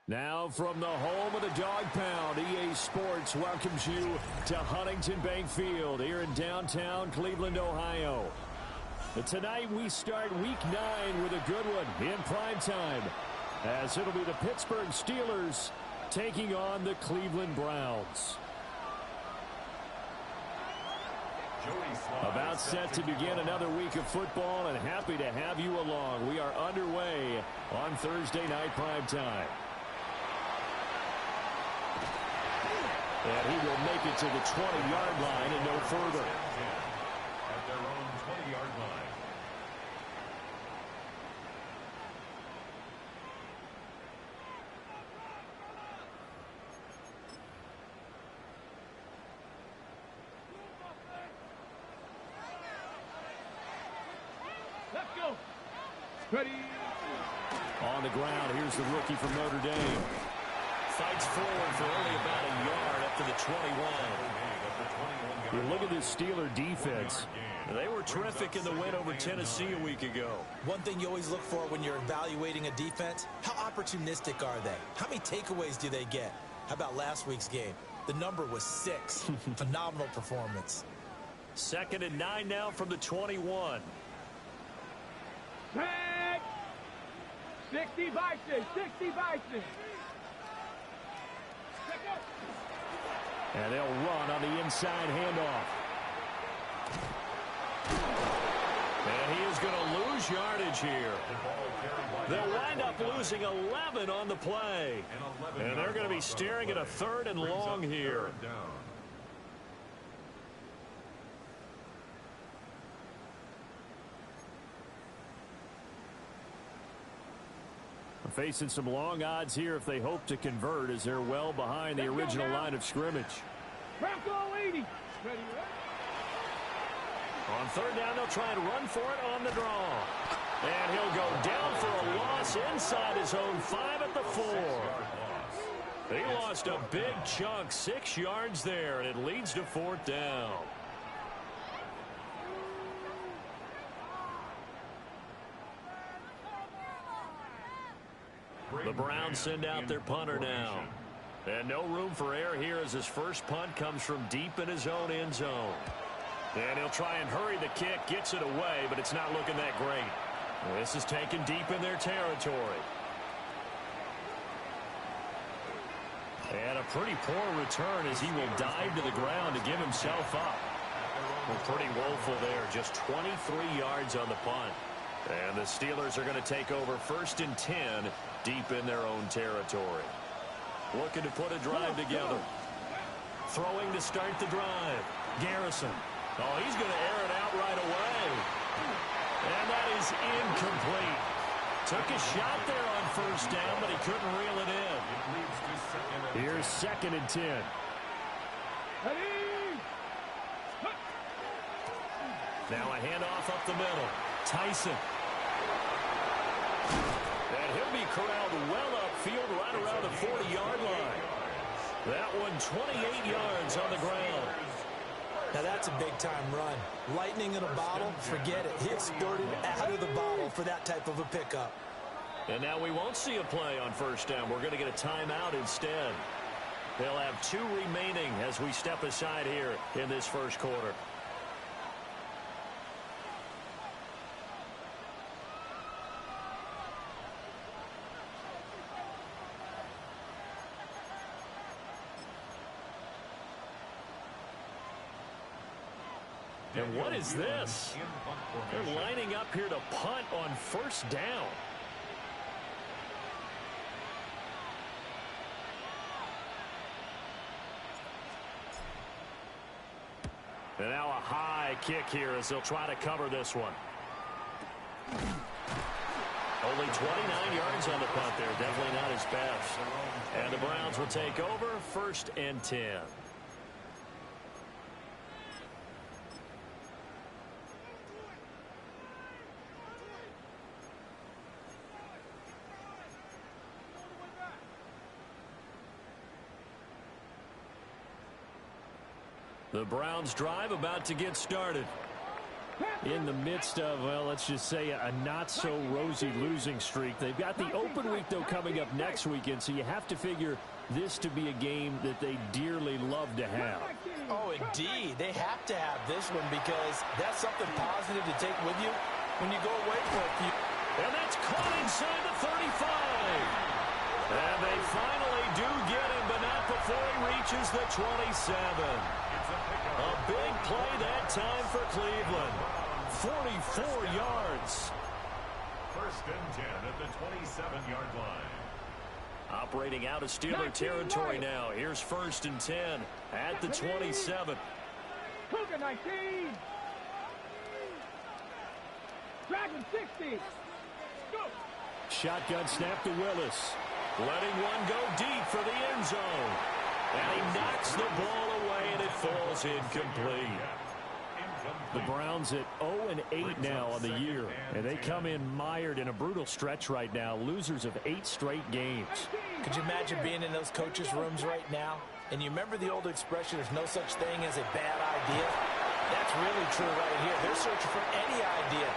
Now from the home of the Dog Pound, EA Sports welcomes you to Huntington Bank Field here in downtown Cleveland, Ohio. But tonight we start Week 9 with a good one in prime time, as it'll be the Pittsburgh Steelers taking on the Cleveland Browns. About set to begin another week of football, and happy to have you along. We are underway on Thursday night prime time. And he will make it to the 20-yard line and no further. At their own 20-yard line. Let's go. Ready. On the ground, here's the rookie from Notre Dame. Fights forward for only about a yard up to the 21. You look at this Steeler defense. They were terrific in the win over Tennessee a week ago. One thing you always look for when you're evaluating a defense, how opportunistic are they? How many takeaways do they get? How about last week's game? The number was 6. Phenomenal performance. 2nd and 9 now from the 21. Tag. 60 Bison. 60 Bison. And they'll run on the inside handoff. And he is going to lose yardage here. They'll wind up losing 11 on the play. And they're going to be staring at a 3rd and long here. Facing some long odds here if they hope to convert, as they're well behind the original line of scrimmage. Bronco 80. Ready. On 3rd down, they'll try and run for it on the draw. And he'll go down for a loss inside his own 5 at the 4. He lost a big chunk, 6 yards there, and it leads to 4th down. The Browns send out their punter now. And no room for error here as his first punt comes from deep in his own end zone. And he'll try and hurry the kick, gets it away, but it's not looking that great. This is taken deep in their territory. And a pretty poor return as he will dive to the ground to give himself up. Well, pretty woeful there, just 23 yards on the punt. And the Steelers are going to take over 1st and 10 deep in their own territory. Looking to put a drive together. Throwing to start the drive. Garrison. Oh, he's going to air it out right away. And that is incomplete. Took a shot there on 1st down, but he couldn't reel it in. Here's 2nd and 10. Now a handoff up the middle. Tyson. And he'll be corralled well upfield right around the 40-yard line. That one 28 yards on the ground. Now that's a big-time run. Lightning in a bottle, forget it. He exploded out of the bottle for that type of a pickup. And now we won't see a play on 1st down. We're going to get a timeout instead. They'll have 2 remaining as we step aside here in this first quarter. And what is this? They're lining up here to punt on 1st down. And now a high kick here as they'll try to cover this one. Only 29 yards on the punt there. Definitely not his best. And the Browns will take over 1st and 10. The Browns drive about to get started. in the midst of, well, let's just say a not-so-rosy losing streak. They've got the open week, though, coming up next weekend, so you have to figure this to be a game that they dearly love to have. Oh, indeed. They have to have this one because that's something positive to take with you when you go away for a few. And that's caught inside the 35. And they finally do get him, but not before he reaches the 27. A big play that time for Cleveland. 44 yards. First and 10 at the 27-yard line. Operating out of Steeler territory now. Here's first and 10 at the 27. Cougar 19. Dragon 60. Go. Shotgun snap to Willis. Letting one go deep for the end zone. And he knocks the ball away, and it falls incomplete. The Browns at 0-8 now on the year, and they come in mired in a brutal stretch right now, losers of 8 straight games. Could you imagine being in those coaches' rooms right now? And you remember the old expression, there's no such thing as a bad idea? That's really true right here. They're searching for any idea,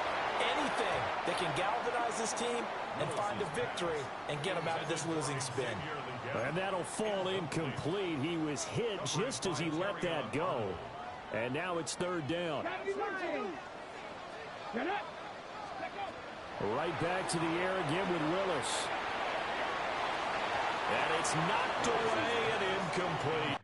anything that can galvanize this team and find a victory and get them out of this losing spin. And that'll fall incomplete. He was hit just as he let that go. And now it's third down. Right back to the air again with Willis. And it's knocked away and incomplete.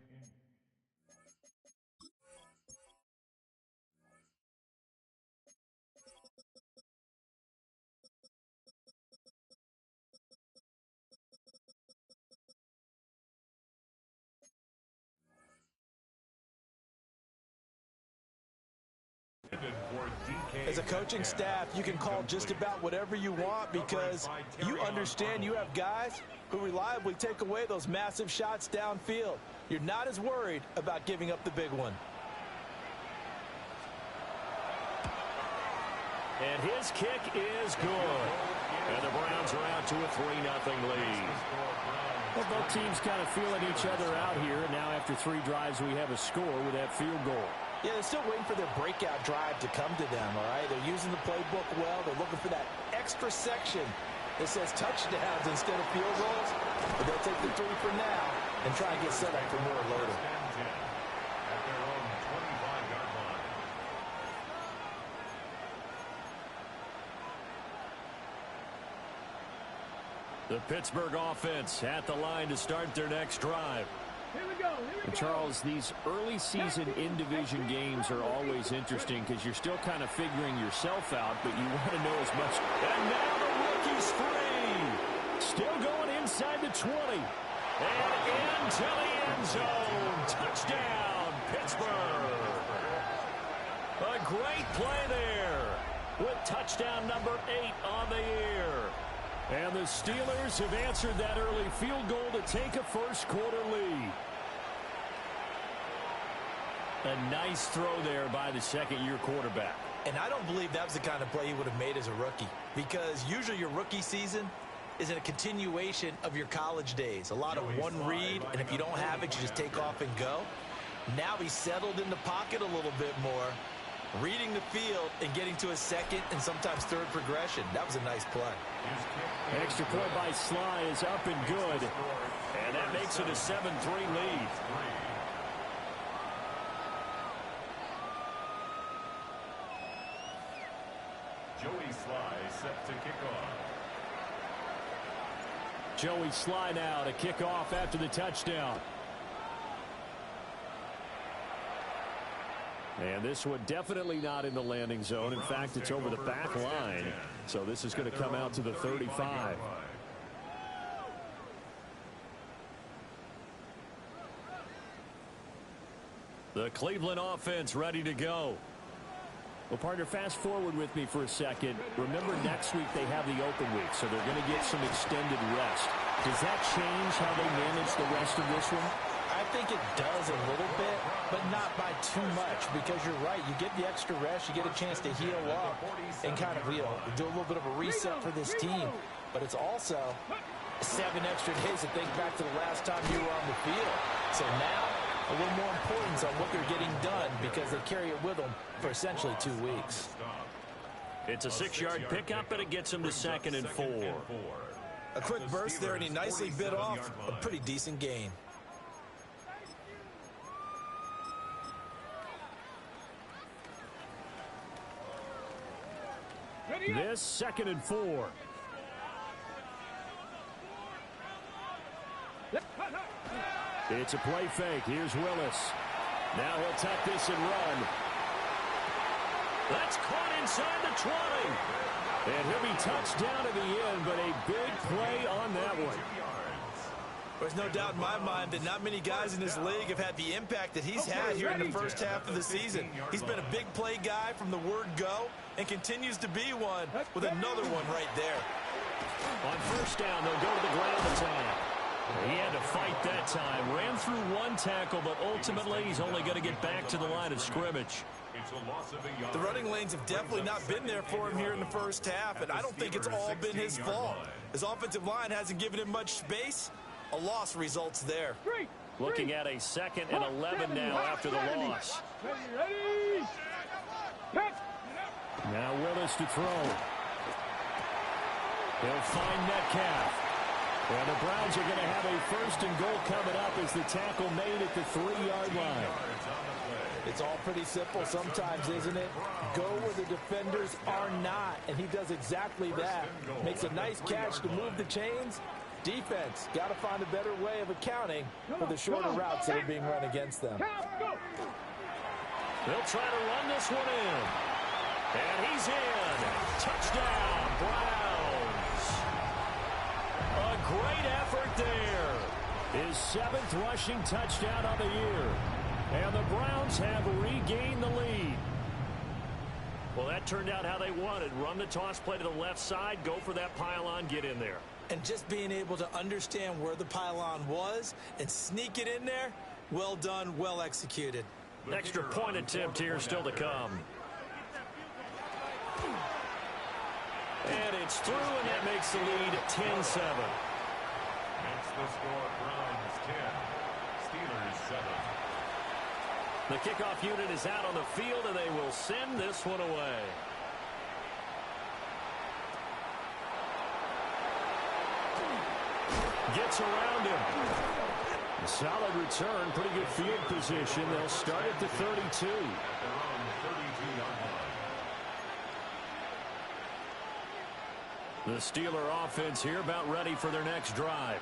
As a coaching staff, you can call just about whatever you want because you understand you have guys who reliably take away those massive shots downfield. You're not as worried about giving up the big one. And his kick is good. And the Browns are out to a 3-0 lead. Well, both teams kind of feeling each other out here. And now after 3 drives, we have a score with that field goal. Yeah, they're still waiting for their breakout drive to come to them, all right? They're using the playbook well. They're looking for that extra section that says touchdowns instead of field goals. But they'll take the 3 for now and try and get set up for more later. At their own 25-yard line. The Pittsburgh offense at the line to start their next drive. Here we go. And Charles, these early season in-division games are always interesting because you're still kind of figuring yourself out, but you want to know as much. And now the rookie's free. Still going inside the 20. And into the end zone. Touchdown, Pittsburgh. A great play there with touchdown number 8 on the year. And the Steelers have answered that early field goal to take a first-quarter lead. A nice throw there by the second-year quarterback. And I don't believe that was the kind of play he would have made as a rookie because usually your rookie season is a continuation of your college days. A lot of one read, and if you don't have it, you just take off and go. Now he's settled in the pocket a little bit more, reading the field and getting to a second and sometimes third progression. That was a nice play. Extra point by Sly is up and good. And that makes it a 7-3 lead. Joey Sly set to kick off. Joey Sly now to kick off after the touchdown. And this one definitely not in the landing zone. In fact, it's over the back line. So this is going to come out to the 35. The Cleveland offense ready to go. Well, partner, fast forward with me for a second. Remember, next week they have the open week, so they're going to get some extended rest. Does that change how they manage the rest of this one? I think it does a little bit, but not by too much because you're right. You get the extra rest. You get a chance to heal up and kind of, do a little bit of a reset for this team. But it's also 7 extra days to think back to the last time you were on the field. So now a little more importance on what they're getting done because they carry it with them for essentially 2 weeks. It's a 6-yard pickup, and it gets him to 2nd and 4. A quick burst there, and he nicely bit off a pretty decent gain. This 2nd and 4. It's a play fake. Here's Willis. Now he'll tuck this and run. That's caught inside the 20. And he'll be touched down at the end, but a big play on that one. There's no doubt in my mind that not many guys in this league have had the impact that he's had here in the first half of the season. He's been a big play guy from the word go and continues to be one with another one right there. On first down, they'll go to the ground attack. He had to fight that time. Ran through one tackle, but ultimately he's only going to get back to the line of scrimmage. The running lanes have definitely not been there for him here in the first half, and I don't think it's all been his fault. His offensive line hasn't given him much space. A loss results there. Looking at a 2nd and 11 now after the loss. Now Willis to throw. He'll find Metcalf. And the Browns are going to have a 1st and goal coming up as the tackle made at the 3-yard line. It's all pretty simple sometimes, isn't it? Go where the defenders are not, and he does exactly that. Makes a nice catch to move the chains. Defense, got to find a better way of accounting for the shorter routes that are being run against them. They'll try to run this one in. And he's in. Touchdown, Browns. A great effort there. His 7th rushing touchdown of the year. And the Browns have regained the lead. Well, that turned out how they wanted. Run the toss play to the left side, go for that pylon, get in there. And just being able to understand where the pylon was and sneak it in there, well done, well executed. Extra point attempt here still to come. And it's through, and that makes the lead 10-7. Makes the score Browns 10, Steelers 7. The kickoff unit is out on the field, and they will send this one away. Gets around him. A solid return, pretty good field position. They'll start at the 32. The Steeler offense here about ready for their next drive.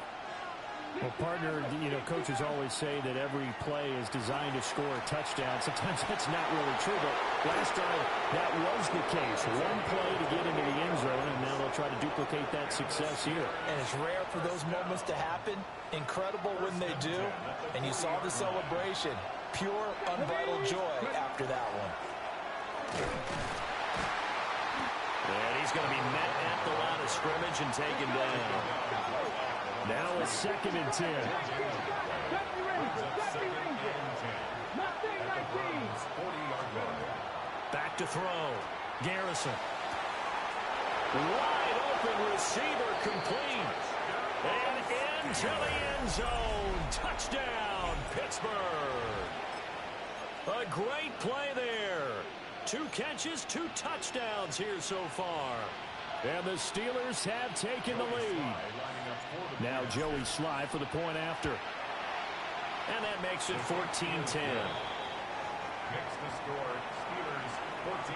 Well, partner, coaches always say that every play is designed to score a touchdown. Sometimes that's not really true, but last drive that was the case. One play to get into the end zone, and now they'll try to duplicate that success here. And it's rare for those moments to happen. Incredible when they do. And you saw the celebration. Pure, unbridled joy after that one. And he's going to be met at the line of scrimmage and taken down. Now a 2nd and 10. Back to throw. Garrison. Wide open receiver complete. And into the end zone. Touchdown, Pittsburgh. A great play there. 2 catches, 2 touchdowns here so far. And the Steelers have taken the lead. Now Joey Sly for the point after. And that makes it 14-10. Makes the score Steelers 14,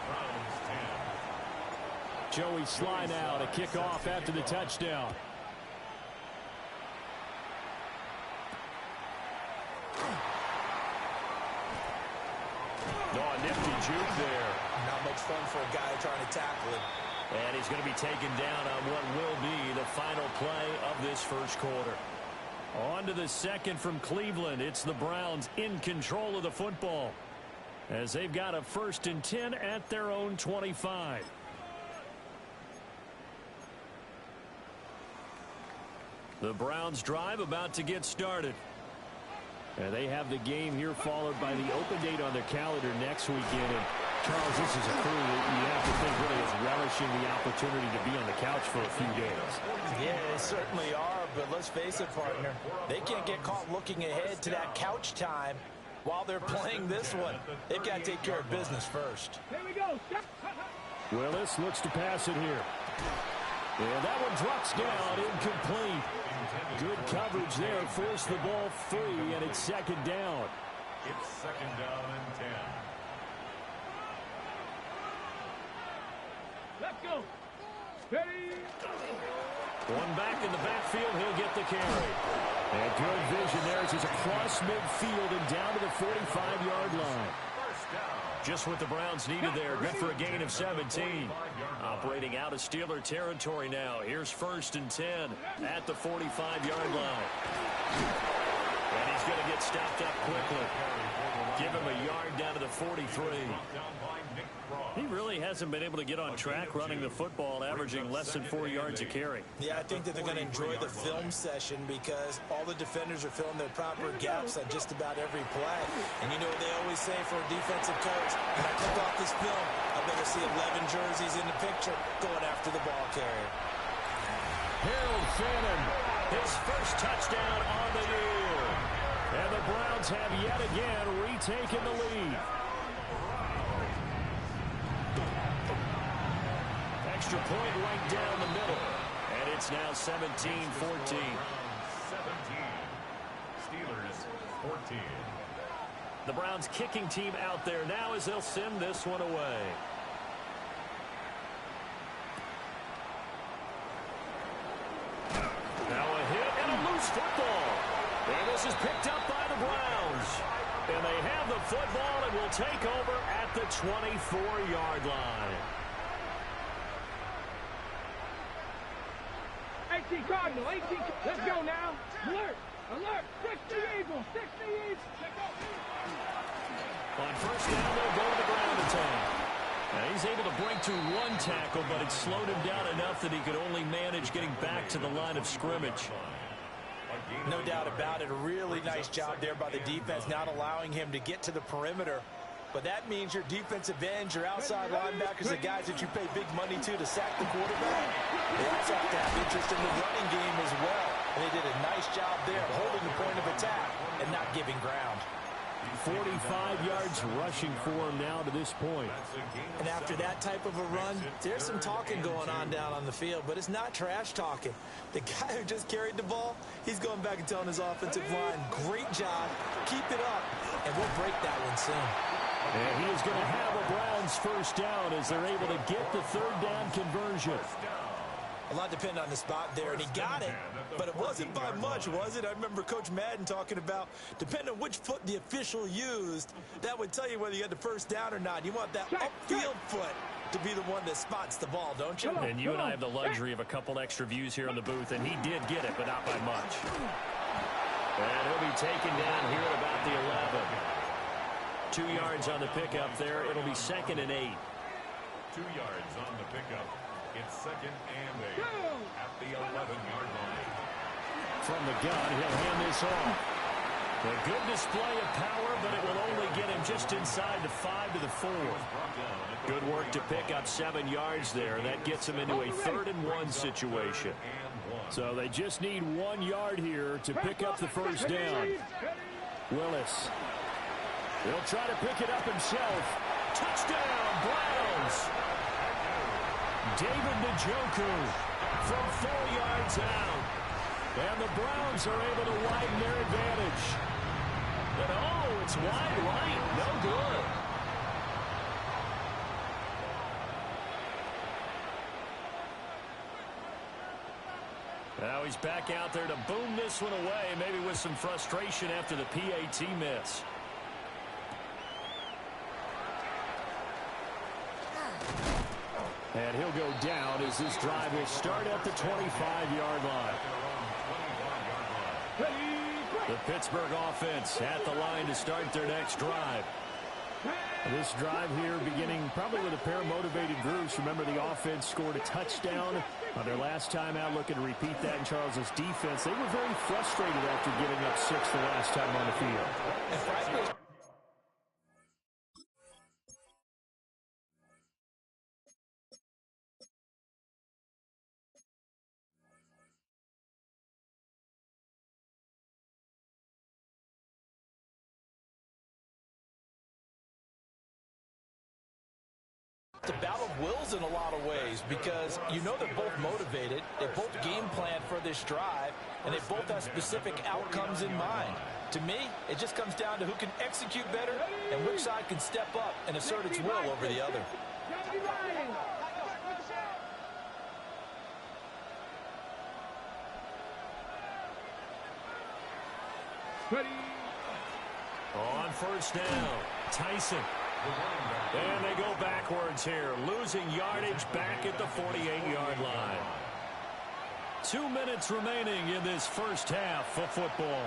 Browns 10. Joey Sly now to kick off after the touchdown. Oh, a nifty juke there. Not much fun for a guy trying to tackle it. And he's going to be taken down on what will be the final play of this first quarter. On to the 2nd from Cleveland. It's the Browns in control of the football as they've got a 1st and 10 at their own 25. The Browns drive about to get started. And they have the game here followed by the open date on their calendar next weekend. And Charles, this is a crew that you have to think really is relishing the opportunity to be on the couch for a few days. Yeah, they certainly are, but let's face it, partner. They can't get caught looking ahead to that couch time while they're playing this one. They've got to take care of business first. Here we go. Willis looks to pass it here. And that one drops down, incomplete. Good coverage there, forced the ball free, and it's second down. It's second down and 10. Let's go. Ready. One back in the backfield, he'll get the carry. And good vision there as he's across midfield and down to the 45-yard line. Just what the Browns needed there. Good for a gain of 17. Operating out of Steeler territory now. Here's 1st and 10 at the 45-yard line. And he's going to get stopped up quickly. Give him a yard down to the 43. He really hasn't been able to get on track running the football, averaging less than 4 yards a carry. Yeah, I think that they're going to enjoy the film session because all the defenders are filling their proper gaps on just about every play. And you know what they always say for a defensive coach, when I click off this film, I better see 11 jerseys in the picture going after the ball carrier. Harold Fannin, His first touchdown on the year. and the Browns have yet again retaken the lead. Extra point right down the middle. And it's now 17-14. 17. Steelers 14. The Browns kicking team out there now as they'll send this one away. Now a hit and a loose football. And this is picked up by the Browns. And they have the football and will take over at the 24-yard line. 18 Cardinal, 18. Let's go now. Alert, alert. 60 Eagles, 60 Eagles. Let's go. On first down, they'll go to the ground attack. Now he's able to break through one tackle, but it slowed him down enough that he could only manage getting back to the line of scrimmage. No doubt about it. A really nice job there by the defense, not allowing him to get to the perimeter. But that means your defensive ends, your outside linebackers, the guys that you pay big money to sack the quarterback, they also have to have interest in the running game as well. And they did a nice job there holding the point of attack and not giving ground. 45 yards rushing for him now to this point. And after that type of a run, there's some talking going on down on the field, but it's not trash talking. The guy who just carried the ball, he's going back and telling his offensive line, great job, keep it up, and we'll break that one soon. And he is going to have a Browns first down as they're able to get the third down conversion. A lot depended on the spot there, and he got it, but it wasn't by much, was it? I remember Coach Madden talking about, depending on which foot the official used, that would tell you whether you had the first down or not. You want that upfield foot to be the one that spots the ball, don't you? And you and I have the luxury of a couple extra views here in the booth, and he did get it, but not by much. And he'll be taken down here at about the 11. 2 yards on the pickup there. It'll be 2nd and 8. 2 yards on the pickup. It's 2nd and 8 at the 11-yard line. From the gun, he'll hand this off. A good display of power, but it will only get him just inside the 5 to the 4. Good work to pick up 7 yards there. That gets him into a 3rd and 1 situation. So they just need 1 yard here to pick up the first down. Willis. He'll try to pick it up himself. Touchdown, Browns! David Njoku from 4 yards out. And the Browns are able to widen their advantage. And oh, it's wide right. No good. Now he's back out there to boom this one away, maybe with some frustration after the PAT miss. And he'll go down as this drive will start at the 25-yard line. The Pittsburgh offense at the line to start their next drive. This drive here beginning probably with a pair of motivated groups. Remember, the offense scored a touchdown on their last time out. Looking to repeat that in Charles's defense. They were very frustrated after giving up 6 the last time on the field. And frankly, It's a battle of wills in a lot of ways because you know they're both motivated. They both game plan for this drive, and they both have specific outcomes in mind. To me, it just comes down to who can execute better and which side can step up and assert its will over the other. On first down, Tyson. And they go backwards here, losing yardage back at the 48-yard line. 2 minutes remaining in this first half of football.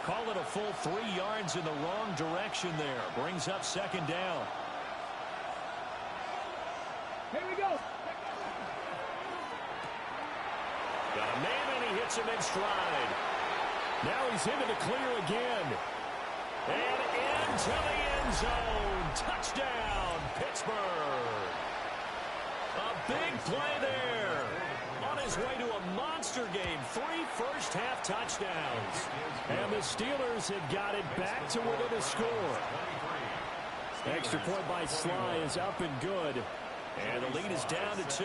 Call it a full 3 yards in the wrong direction there. Brings up second down. Here we go. Got a man and he hits him in stride. Now he's into the clear again. And into the end zone. Touchdown, Pittsburgh. A big play there. On his way to a monster game. 3 first-half touchdowns. And the Steelers have got it back to within a score. Extra point by Sly is up and good. And the lead is down to 2.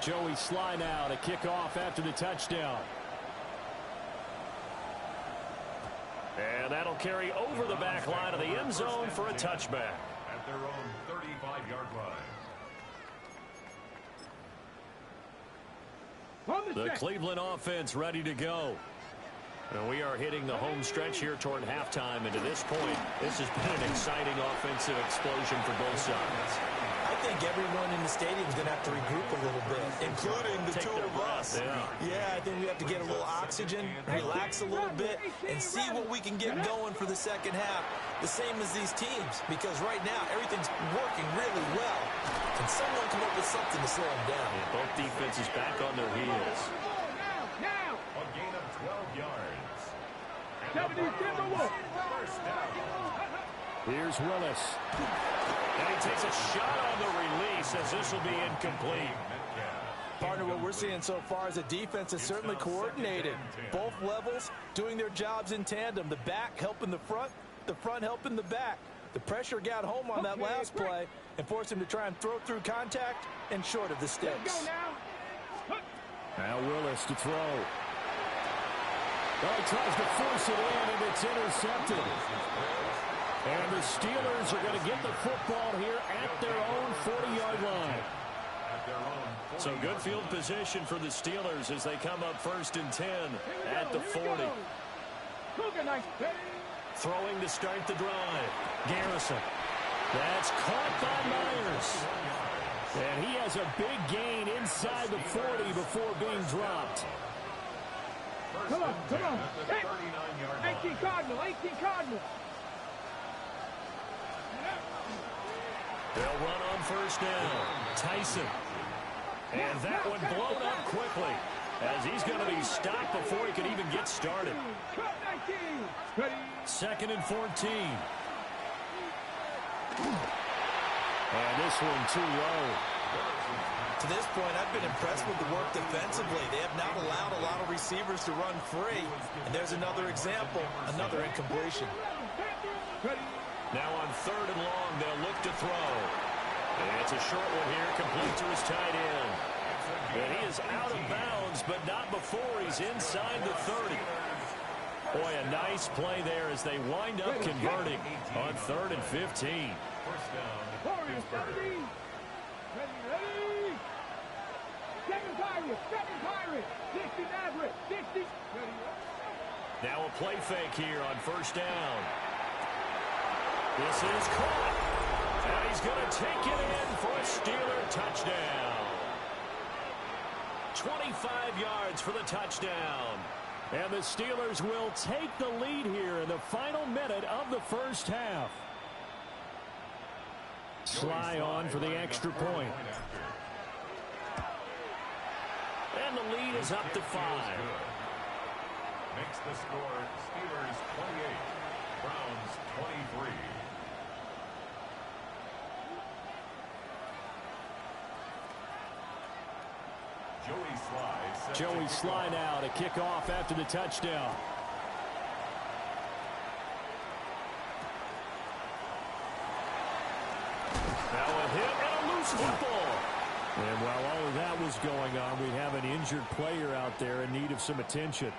Joey Sly now to kick off after the touchdown. And that'll carry over the back line of the end zone for a touchback. At their own 35-yard line. The Cleveland offense ready to go. And we are hitting the home stretch here toward halftime. And to this point, this has been an exciting offensive explosion for both sides. I think everyone in the stadium is going to have to regroup a little bit, including the two of us. Yeah, I think we have to get a little oxygen, relax a little bit, and see what we can get going for the second half. The same as these teams, because right now everything's working really well. Can someone come up with something to slow them down? And both defenses back on their heels. Now. A gain of 12 yards. First down. Here's Willis. And he takes a shot on the release as this will be incomplete. Partner, what we're seeing so far is a defense is certainly coordinated. Both levels doing their jobs in tandem. The back helping the front helping the back. The pressure got home on that last play and forced him to try and throw through contact and short of the sticks. Now Willis to throw. Oh, he tries to force it in, and it's intercepted. And the Steelers are going to get the football here at their own 40-yard line. So good field position for the Steelers as they come up 1st and 10 at the 40. Throwing to start the drive. Garrison. That's caught by Myers. And he has a big gain inside the 40 before being dropped. Come on. 18 Cardinal. They'll run on first down. Tyson. And that one blown up quickly as he's going to be stopped before he can even get started. 2nd and 14. And this one too low. To this point, I've been impressed with the work defensively. They have not allowed a lot of receivers to run free. And there's another example, another incompletion. Now on 3rd and long, they'll look to throw. And it's a short one here, complete to his tight end. And he is out of bounds, but not before he's inside the 30. Boy, a nice play there as they wind up converting on 3rd and 15. First down, Pittsburgh. Ready. Second Pirate. 60 Maverick. 60. Now a play fake here on first down. This is caught. And he's going to take it in for a Steeler touchdown. 25 yards for the touchdown. And the Steelers will take the lead here in the final minute of the first half. Sly on for the extra point. And the lead is up to 5. Makes the score Steelers 28, Browns 23. Joey Sly now to kick off after the touchdown. Now a hit and a loose football. And while all of that was going on, we have an injured player out there in need of some attention.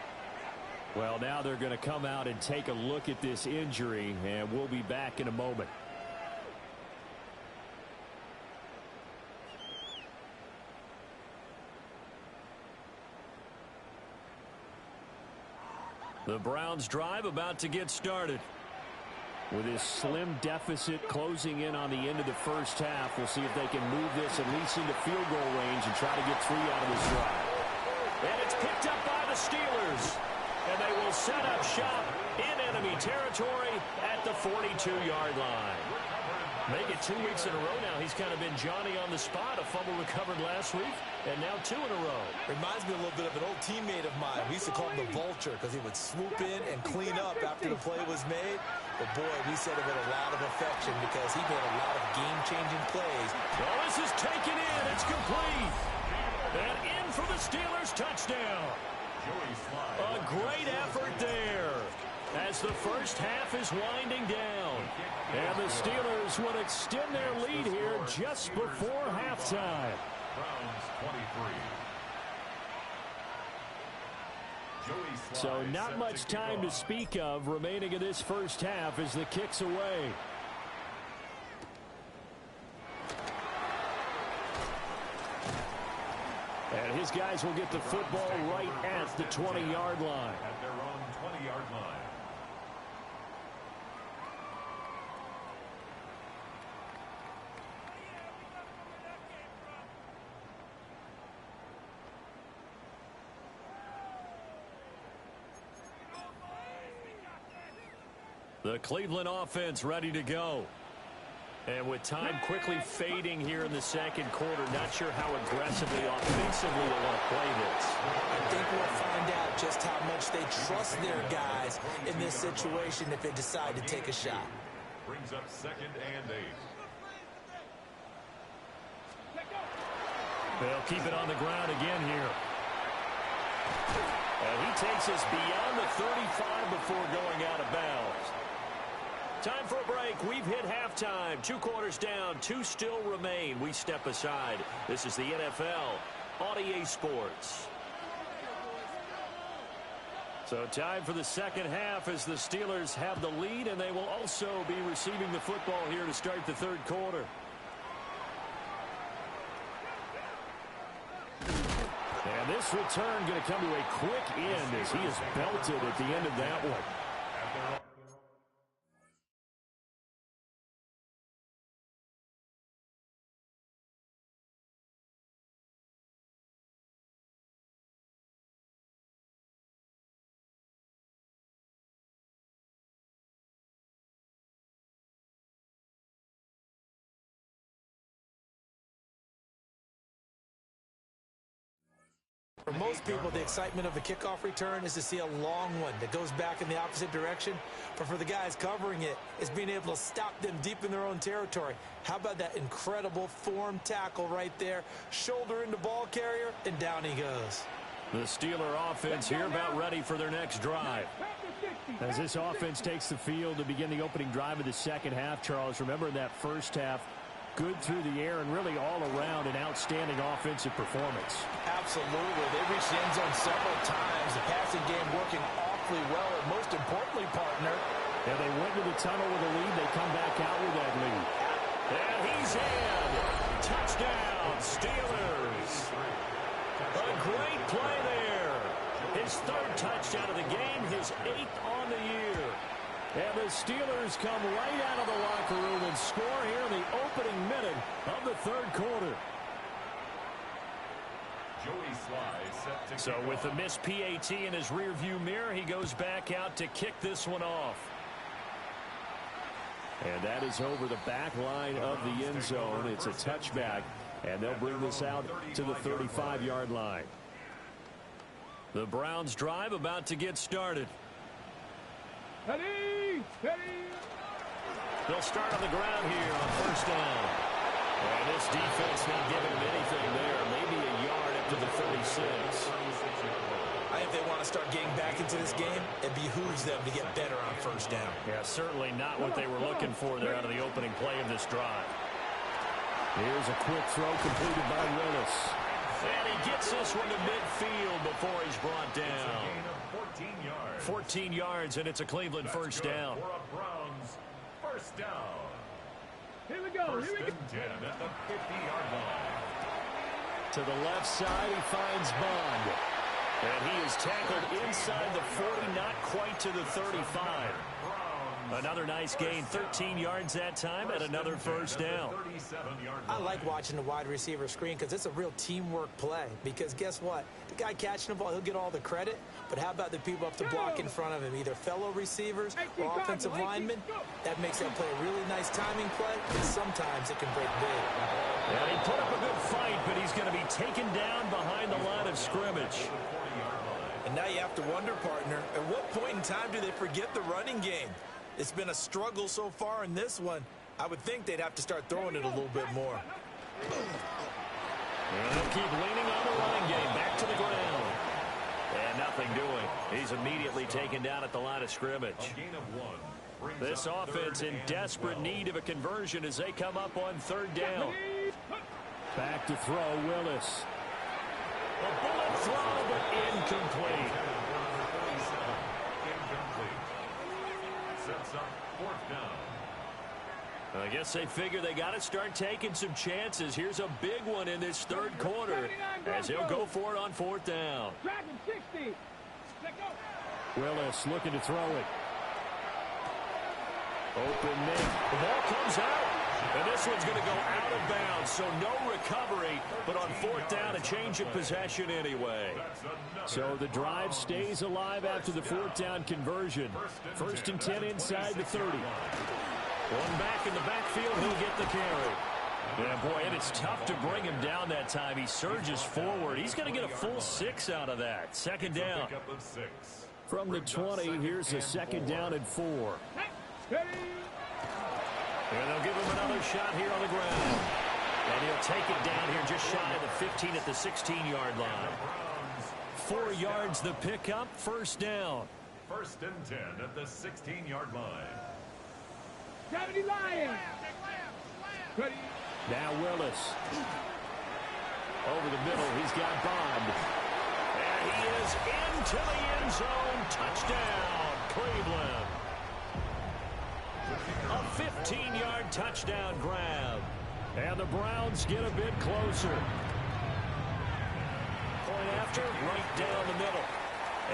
Well, now they're going to come out and take a look at this injury, and we'll be back in a moment. The Browns drive about to get started. With his slim deficit closing in on the end of the first half, we'll see if they can move this at least into field goal range and try to get 3 out of this drive. And it's picked up by the Steelers. And they will set up shop in enemy territory at the 42-yard line. Make it 2 weeks in a row now. He's kind of been Johnny on the spot. A fumble recovered last week, and now 2 in a row. Reminds me a little bit of an old teammate of mine. We used to call him the Vulture because he would swoop in and clean up after the play was made. But, boy, we said it with a lot of affection because he made a lot of game-changing plays. Well, this is taken in. It's complete. And in for the Steelers touchdown. A great effort there as the first half is winding down. And the Steelers will extend their lead here just before halftime. Browns 23. So not much time to speak of remaining in this first half as the kick's away. And his guys will get the football right at the 20-yard line. At their own 20-yard line. The Cleveland offense ready to go. And with time quickly fading here in the second quarter, not sure how aggressively, offensively they want to play this. I think we'll find out just how much they trust their guys in this situation if they decide to take a shot. Brings up 2nd and 8. They'll keep it on the ground again here. And he takes us beyond the 35 before going out of bounds. Time for a break. We've hit halftime. 2 quarters down. 2 still remain. We step aside. This is the NFL on EA Sports. So time for the second half as the Steelers have the lead, and they will also be receiving the football here to start the third quarter. And this return going to come to a quick end as he is belted at the end of that one. For most people, the excitement of a kickoff return is to see a long one that goes back in the opposite direction. But for the guys covering it, it's being able to stop them deep in their own territory. How about that incredible form tackle right there? Shoulder into ball carrier, and down he goes. The Steeler offense here about ready for their next drive. As this offense takes the field to begin the opening drive of the second half, Charles, remember in that first half, good through the air and really all around an outstanding offensive performance. Absolutely. They reached the end zone several times. The passing game working awfully well. And most importantly, partner, and they went to the tunnel with a lead. They come back out with that lead. And he's in. Touchdown, Steelers. A great play there. His 3rd touchdown of the game, his 8th on the year. And the Steelers come right out of the locker room and score here in the opening minute of the third quarter. So with the missed PAT in his rearview mirror, he goes back out to kick this one off. And that is over the back line of the end zone. It's a touchback, and they'll bring this out to the 35-yard line. The Browns drive about to get started. Ready, ready. They'll start on the ground here on first down. And this defense not giving them anything there. Maybe a yard up to the 36. I think they want to start getting back into this game. It behooves them to get better on first down. Yeah, certainly not what they were looking for there out of the opening play of this drive. Here's a quick throw completed by Willis. And he gets this one to midfield before he's brought down. 14 yards, and it's a Cleveland first down. For a Browns first down. Here we go. First and 10 at the 50-yard line. To the left side, he finds Bond. And he is tackled inside the 40, not quite to the 35. Another nice gain, 13 yards that time, and another first down. I like watching the wide receiver screen because it's a real teamwork play. Because guess what? The guy catching the ball, he'll get all the credit. But how about the people up to block in front of him, either fellow receivers or offensive linemen? That makes that play a really nice timing play, and sometimes it can break big. Yeah, he put up a good fight, but he's going to be taken down behind the line of scrimmage. And now you have to wonder, partner, at what point in time do they forget the running game? It's been a struggle so far in this one. I would think they'd have to start throwing it a little bit more. And they'll keep leaning on the running game. Back to the ground. And nothing doing. He's immediately taken down at the line of scrimmage. This offense in desperate need of a conversion as they come up on third down. Back to throw, Willis. A bullet throw, but incomplete. Sets up fourth down. I guess they figure they got to start taking some chances. Here's a big one in this third quarter as he'll go for it on fourth down. Dragon 60. Let go. Willis looking to throw it. Open Nick. The ball comes out. And this one's going to go out of bounds, so no recovery. But on fourth down, a change of possession anyway. So the drive stays alive after the fourth down conversion. First and 10 inside the 30. One back in the backfield, he'll get the carry. Yeah, boy, and it's tough to bring him down that time. He surges forward. He's going to get a full 6 out of that. Second down. From the 20, here's a second down and 4. And they'll give him another shot here on the ground. And he'll take it down here just shy of the 15 at the 16-yard line. 4 yards the pickup, first down. First and 10 at the 16-yard line. Gravity Lions. Ready. Now Willis. Over the middle, he's got Bond. And he is into the end zone. Touchdown, Cleveland. A 15-yard touchdown grab. And the Browns get a bit closer. Point after, right down the middle.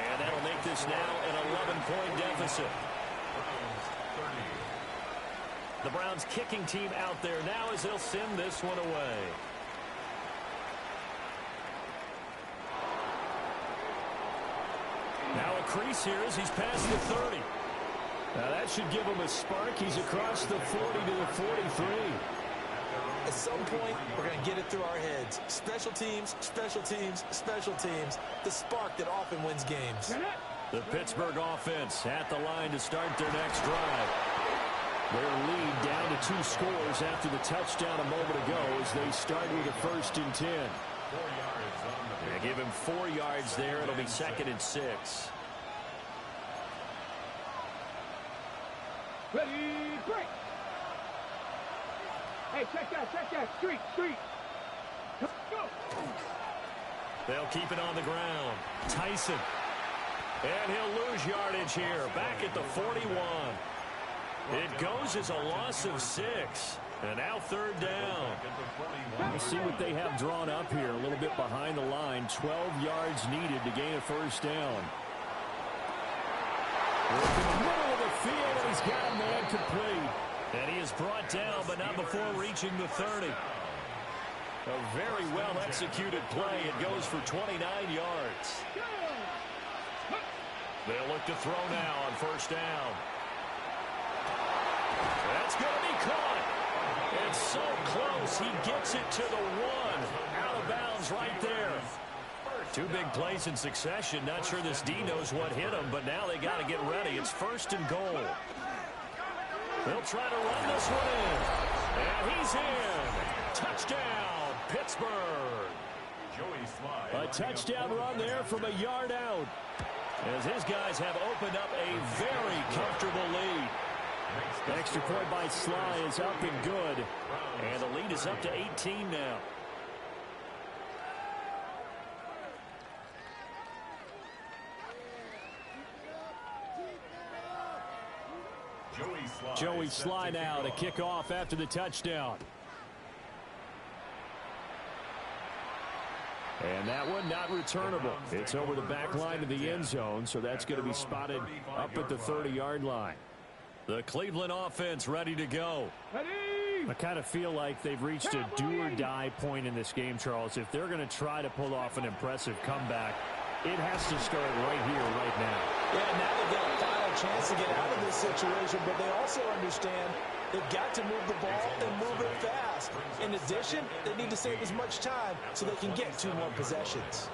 And that'll make this now an 11-point deficit. The Browns kicking team out there now as they'll send this one away. Now a crease here as he's past the 30. Now that should give him a spark. He's across the 40 to the 43. At some point, we're going to get it through our heads. Special teams, special teams, special teams. The spark that often wins games. The Pittsburgh offense at the line to start their next drive. Their lead down to 2 scores after the touchdown a moment ago as they start with a first and 10. Yeah, give him 4 yards there. It'll be second and 6. Ready, break. Hey, check that. Street. Go. They'll keep it on the ground. Tyson. And he'll lose yardage here. Back at the 41. It goes as a loss of 6. And now third down. Let's see what they have drawn up here. A little bit behind the line. 12 yards needed to gain a first down. In the middle of the field, and he's got a man complete. And he is brought down, but not before reaching the 30. A very well-executed play. It goes for 29 yards. They'll look to throw now on first down. That's going to be caught. It's so close. He gets it to the 1. Out of bounds right there. 2 big plays in succession. Not sure this D knows what hit him, but now they got to get ready. It's first and goal. They'll try to run this one in. And he's in. Touchdown, Pittsburgh. A touchdown run there from a yard out. As his guys have opened up a very comfortable lead. makes Extra point by Sly is up and good. And the lead is up to 18 now. Joey Sly now to kick off after the touchdown. And that one not returnable. It's over the back line of the end zone, so that's going to be spotted up at the 30-yard line. The Cleveland offense ready to go. I kind of feel like they've reached a do-or-die point in this game, Charles. If they're going to try to pull off an impressive comeback, it has to start right here, right now. Yeah, now they've got a final chance to get out of this situation, but they also understand they've got to move the ball and move it fast. In addition, they need to save as much time so they can get 2 more possessions.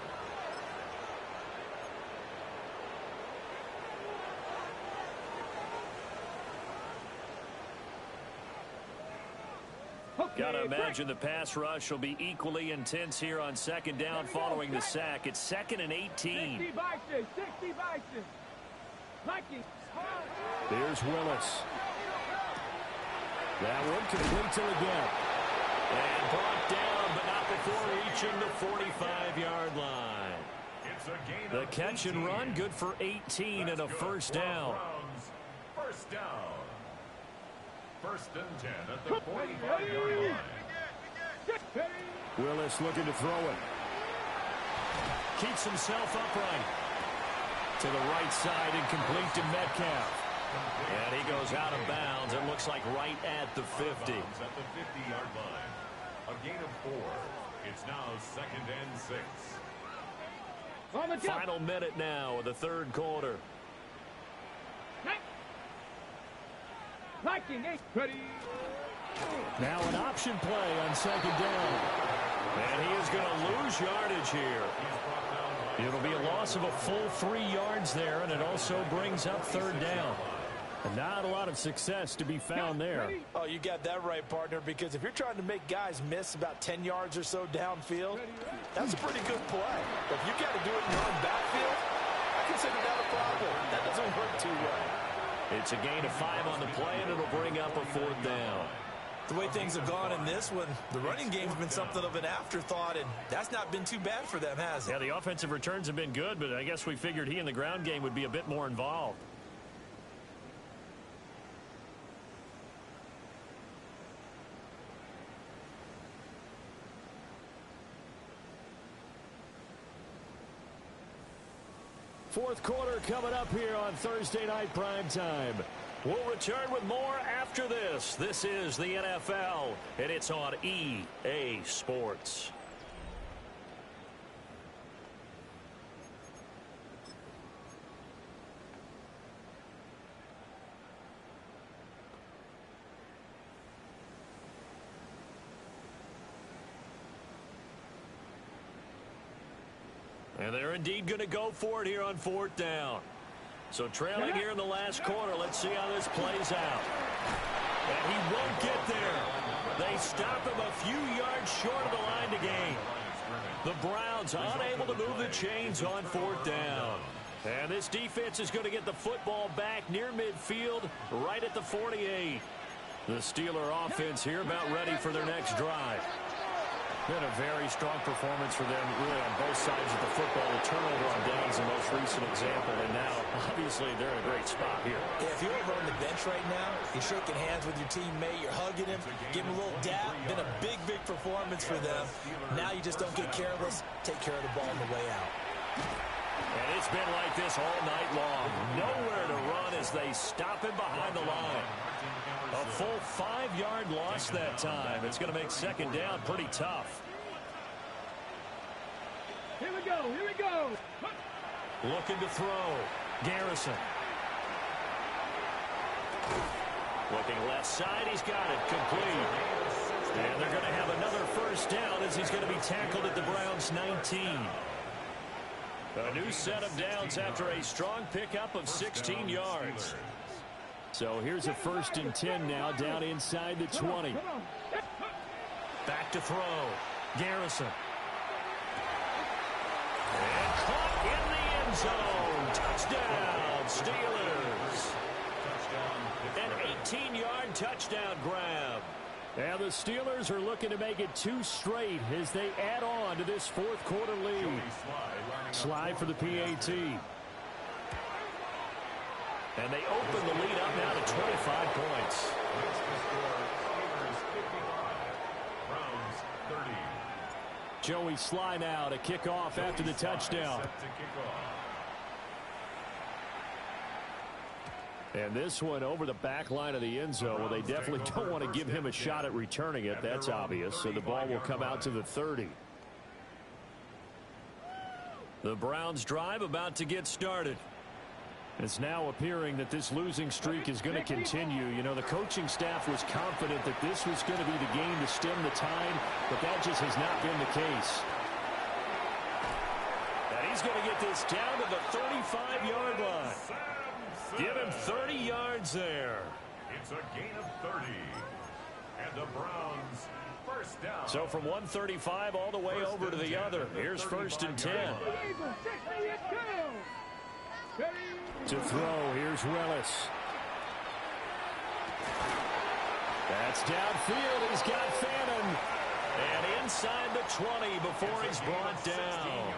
Got to imagine the pass rush will be equally intense here on second down following the sack. It's 2nd and 18. 60 boxes, 60 boxes. Vikings. There's Willis. That one complete to Leggett. And brought down, but not before reaching the 45-yard line. The catch and run, good for 18 and a first down. First down. 1st and 10 at the 45-yard line. Willis looking to throw it. Keeps himself upright. To the right side and complete to Metcalf. And he goes out of bounds. It looks like right at the 50. At the 50-yard line. A gain of 4. It's now 2nd and 6. Final minute now of the 3rd quarter. Now an option play on 2nd down. And he is going to lose yardage here. It'll be a loss of a full 3 yards there, and it also brings up 3rd down. And not a lot of success to be found there. Oh, you got that right, partner, because if you're trying to make guys miss about 10 yards or so downfield, that's a pretty good play. But if you got to do it in your own backfield, I consider that a problem. That doesn't work too well. It's a gain of 5 on the play, and it'll bring up a 4th down. The way things have gone in this one, the running game's been something of an afterthought, and that's not been too bad for them, has it? Yeah, the offensive returns have been good, but I guess we figured he in the ground game would be a bit more involved. Fourth quarter coming up here on Thursday Night Primetime. We'll return with more after this. This is the NFL, and it's on EA Sports. And they're indeed going to go for it here on 4th down. So trailing here in the last quarter, let's see how this plays out. And he won't get there. They stop him a few yards short of the line to gain. The Browns unable to move the chains on 4th down. And this defense is going to get the football back near midfield, right at the 48. The Steeler offense here about ready for their next drive. Been a very strong performance for them, really, on both sides of the football. The turnover on downs the most recent example, and now, obviously, they're in a great spot here. Yeah, if you're over on the bench right now, you're shaking hands with your teammate, you're hugging him, giving him a little dap. Been a big, big performance for them. Now you just don't get careless. Take care of the ball on the way out. And it's been like this all night long. Nowhere to run as they stop him behind the line. A full 5-yard loss that time. It's going to make 2nd down pretty tough. Here we go, here we go. Looking to throw. Garrison. Looking left side, he's got it. Complete. And they're going to have another 1st down as he's going to be tackled at the Browns' 19. A new set of downs after a strong pickup of 16 yards. So here's a 1st and 10 now, down inside the 20. Back to throw. Garrison. And caught in the end zone. Touchdown, Steelers. An 13-yard touchdown grab. And the Steelers are looking to make it 2 straight as they add on to this fourth quarter lead. Slide for the PAT. And they open the lead up now to 25 points. Joey Sly now to kick off after the touchdown. And this one over the back line of the end zone. Well, they definitely don't want to give him a shot at returning it. That's obvious. So the ball will come out to the 30. The Browns drive about to get started. It's now appearing that this losing streak is going to continue. You know, the coaching staff was confident that this was going to be the game to stem the tide, but that just has not been the case. And he's going to get this down to the 35-yard line. Give him 30 yards there. It's a gain of 30. And the Browns first down. So from 135 all the way over to the other. Here's 1st and 10. To throw, here's Willis. That's downfield. He's got Fannin. And inside the 20 before he's brought down.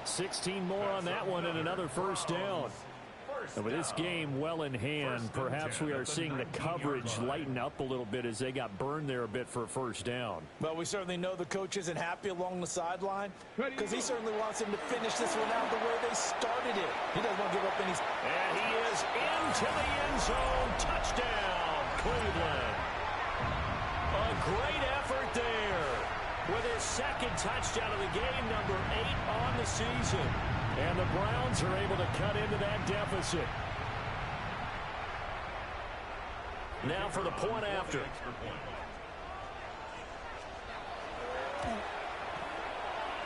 16 more on that one and another first down. And with this game well in hand, perhaps we are seeing the coverage lighten up a little bit as they got burned there a bit for a first down. Well, we certainly know the coach isn't happy along the sideline because he certainly wants him to finish this one out the way they started it. He doesn't want to give up any. And he is into the end zone. Touchdown, Cleveland. A great effort there with his 2nd touchdown of the game, number 8 on the season. And the Browns are able to cut into that deficit. Now for the point after.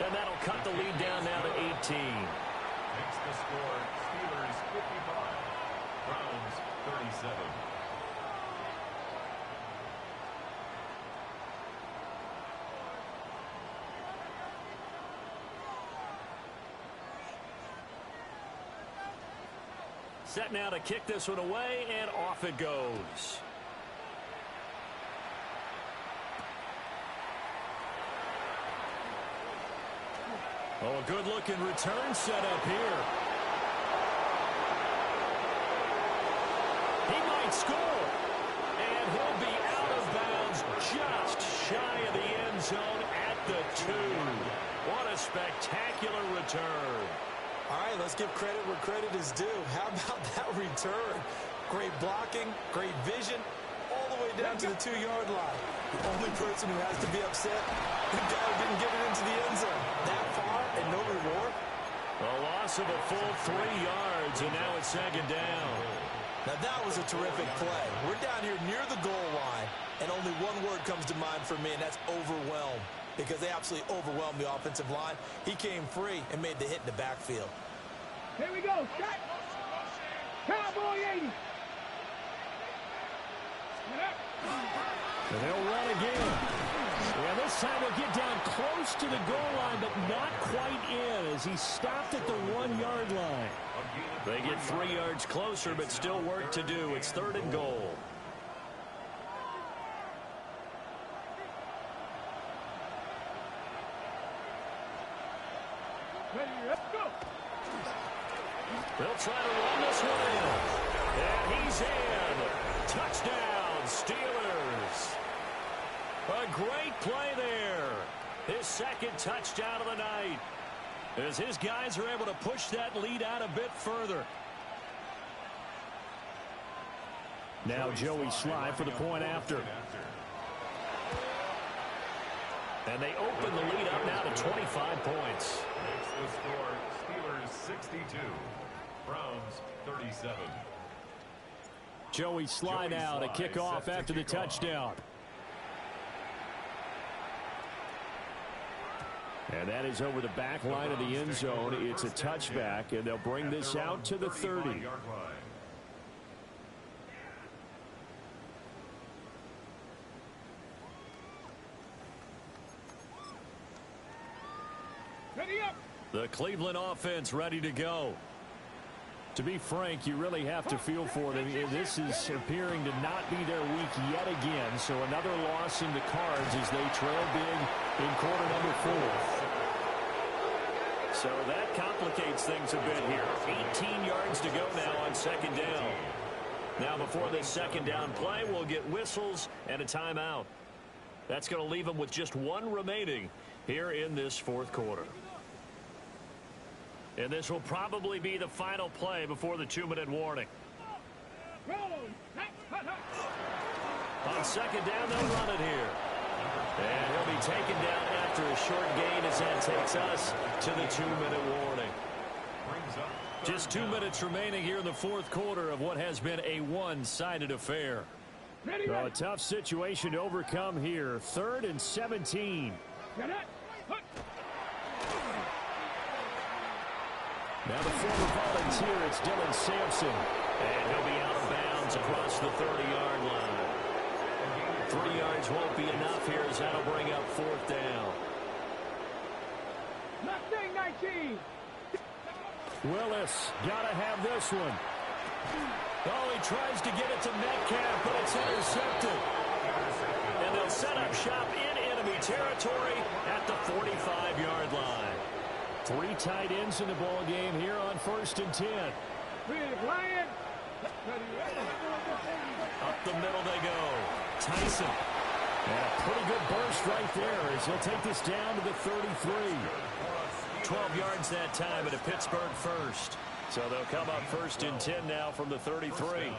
And that'll cut the lead down now to 18. Makes the score Steelers 55, Browns 37. Set now to kick this one away, and off it goes. Oh, a good-looking return set up here. He might score, and he'll be out of bounds just shy of the end zone at the 2. What a spectacular return. All right, let's give credit where credit is due. How about that return? Great blocking, great vision, all the way down to the 2-yard line. The only person who has to be upset, the guy who didn't get it into the end zone. That far and no reward. A loss of a full 3 yards, and now it's 2nd down. Now that was a terrific play. We're down here near the goal line, and only one word comes to mind for me, and that's overwhelmed. Because they absolutely overwhelmed the offensive line. He came free and made the hit in the backfield. Here we go. Shot. Cowboy 80. And they'll run again. And this time they'll get down close to the goal line, but not quite in as he stopped at the 1-yard line. They get 3 yards closer, but still work to do. It's 3rd and goal. Ready, let's go. They'll try to run this one in. And he's in. Touchdown, Steelers. A great play there. His 2nd touchdown of the night. As his guys are able to push that lead out a bit further. Now Joey Sly for the point after. And they open the lead up now to 25 points. Makes the score Steelers 62, Browns 37. Joey Sly now to kick off after the touchdown. And that is over the back line of the end zone. It's a touchback, and they'll bring this out to the 30. Ready up. The Cleveland offense ready to go. To be frank, you really have to feel for them. This is appearing to not be their week yet again. So another loss in the cards as they trail big in quarter number 4. So that complicates things a bit here. 18 yards to go now on second down. Now before this second down play, we'll get whistles and a timeout. That's going to leave them with just one remaining here in this fourth quarter. And this will probably be the final play before the 2-minute warning. On second down, they'll run it here. And he'll be taken down after a short gain as that takes us to the 2-minute warning. Just 2 minutes remaining here in the fourth quarter of what has been a one-sided affair. A tough situation to overcome here. 3rd and 17. Now the former Volunteer, it's Dylan Sampson. And he'll be out of bounds across the 30-yard line. 3 yards won't be enough here as that'll bring up 4th down. Mustang 19. Willis, gotta have this one. Oh, he tries to get it to Metcalf, but it's intercepted. And they'll set up shop in enemy territory at the 45-yard line. 3 tight ends in the ball game here on 1st and 10. Big Lion. Up the middle they go. Tyson. And a pretty good burst right there as he'll take this down to the 33. 12 yards that time at a Pittsburgh first. So they'll come up 1st and 10 now from the 33.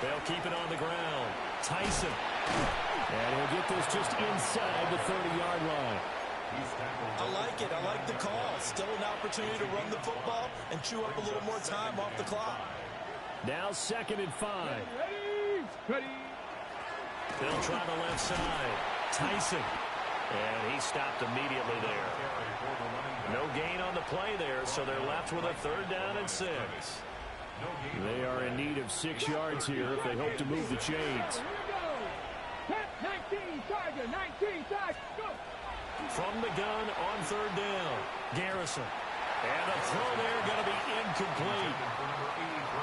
They'll keep it on the ground. Tyson. And he'll get this just inside the 30-yard line. I like it. I like the call. Still an opportunity to run the football and chew up a little more time off the clock. Now 2nd and 5. Ready. They'll try the left side. Tyson. And he stopped immediately there. No gain on the play there, so they're left with a 3rd down and 6. They are in need of 6 yards here if they hope to move the chains. 19, Tiger, 19, Tiger, go! From the gun on 3rd down. Garrison. And a throw there going to be incomplete.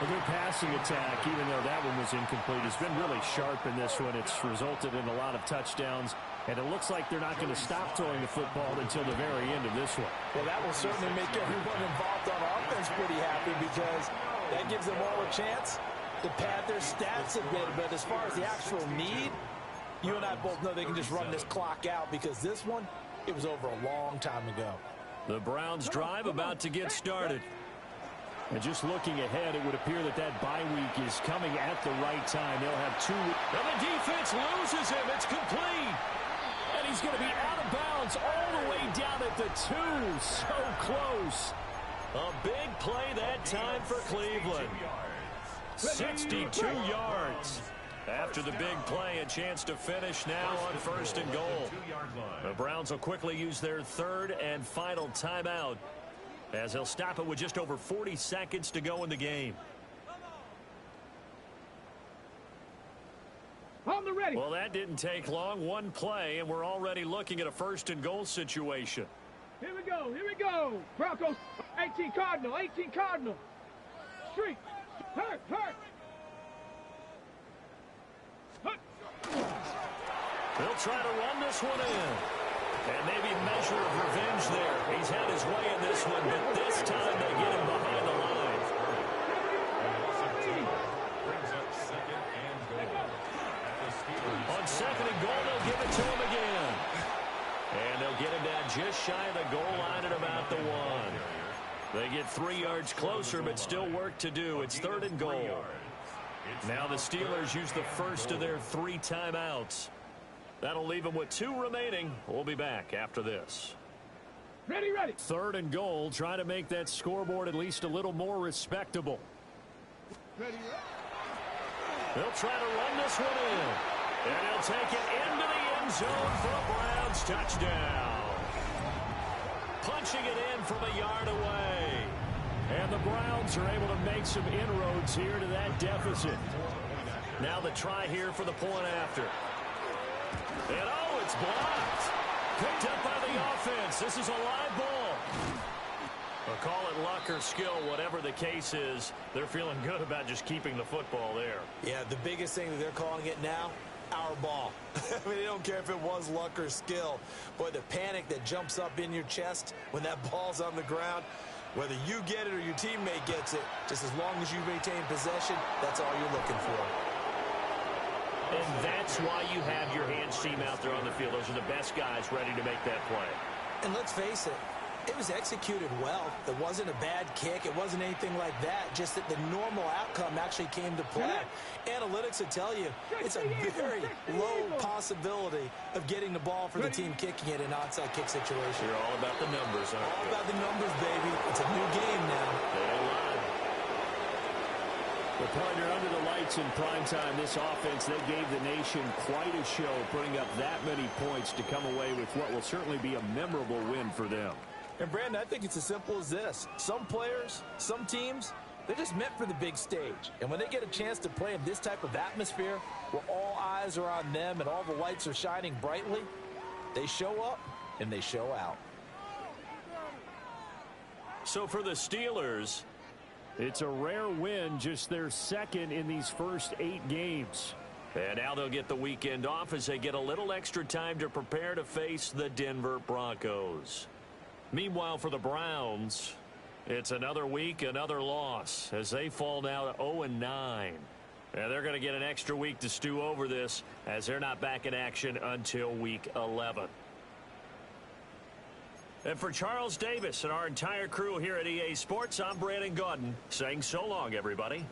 A good passing attack, even though that one was incomplete, has been really sharp in this one. It's resulted in a lot of touchdowns, and it looks like they're not going to stop throwing the football until the very end of this one. Well, that will certainly make everyone involved on offense pretty happy because that gives them all a chance to pad their stats a bit. But as far as the actual need, you and I both know they can just run this clock out because this one, it was over a long time ago. The Browns drive about to get started. And just looking ahead, it would appear that that bye week is coming at the right time. They'll have 2. And the defense loses him. It's complete. And he's going to be out of bounds all the way down at the 2. So close. A big play that time for Cleveland. 62 yards. After the big play, a chance to finish now on 1st and goal. The Browns will quickly use their 3rd and final timeout as they'll stop it with just over 40 seconds to go in the game. On the ready. Well, that didn't take long. One play, and we're already looking at a 1st and goal situation. Here we go. Here we go. Broncos, 18 Cardinal. 18 Cardinal. Street. Hurt. They'll try to run this one in. And maybe a measure of revenge there. He's had his way in this one, but this time they get him behind the line. On 2nd and goal, they'll give it to him again. And they'll get him down just shy of the goal line at about the 1. They get 3 yards closer, but still work to do. It's 3rd and goal. Now the Steelers use the first of their 3 timeouts. That'll leave them with 2 remaining. We'll be back after this. Ready. 3rd and goal. Try to make that scoreboard at least a little more respectable. Ready. They'll try to run this one in. And he'll take it into the end zone for a Browns touchdown. Punching it in from a yard away. And the Browns are able to make some inroads here to that deficit. Now the try here for the point after. And oh, it's blocked. Picked up by the offense. This is a live ball. Well, call it luck or skill, whatever the case is. They're feeling good about just keeping the football there. Yeah, the biggest thing that they're calling it now, our ball. I mean, they don't care if it was luck or skill. Boy, the panic that jumps up in your chest when that ball's on the ground, whether you get it or your teammate gets it, just as long as you maintain possession, that's all you're looking for. And that's why you have your hands team out there on the field. Those are the best guys ready to make that play. And let's face it, it was executed well. It wasn't a bad kick. It wasn't anything like that. Just that the normal outcome actually came to play. Analytics will tell you it's a very low possibility of getting the ball for the team kicking it in an onside kick situation. You're all about the numbers, aren't you? All about the numbers, baby. It's a new game now. The partner under the lights in prime time, this offense, they gave the nation quite a show, putting up that many points to come away with what will certainly be a memorable win for them. And, Brandon, I think it's as simple as this. Some players, some teams, they're just meant for the big stage. And when they get a chance to play in this type of atmosphere where all eyes are on them and all the lights are shining brightly, they show up and they show out. So for the Steelers, it's a rare win, just their second in these first 8 games. and now they'll get the weekend off as they get a little extra time to prepare to face the Denver Broncos. Meanwhile, for the Browns, it's another week, another loss as they fall now to 0-9. And they're going to get an extra week to stew over this as they're not back in action until week 11. And for Charles Davis and our entire crew here at EA Sports, I'm Brandon Gaudin saying so long, everybody.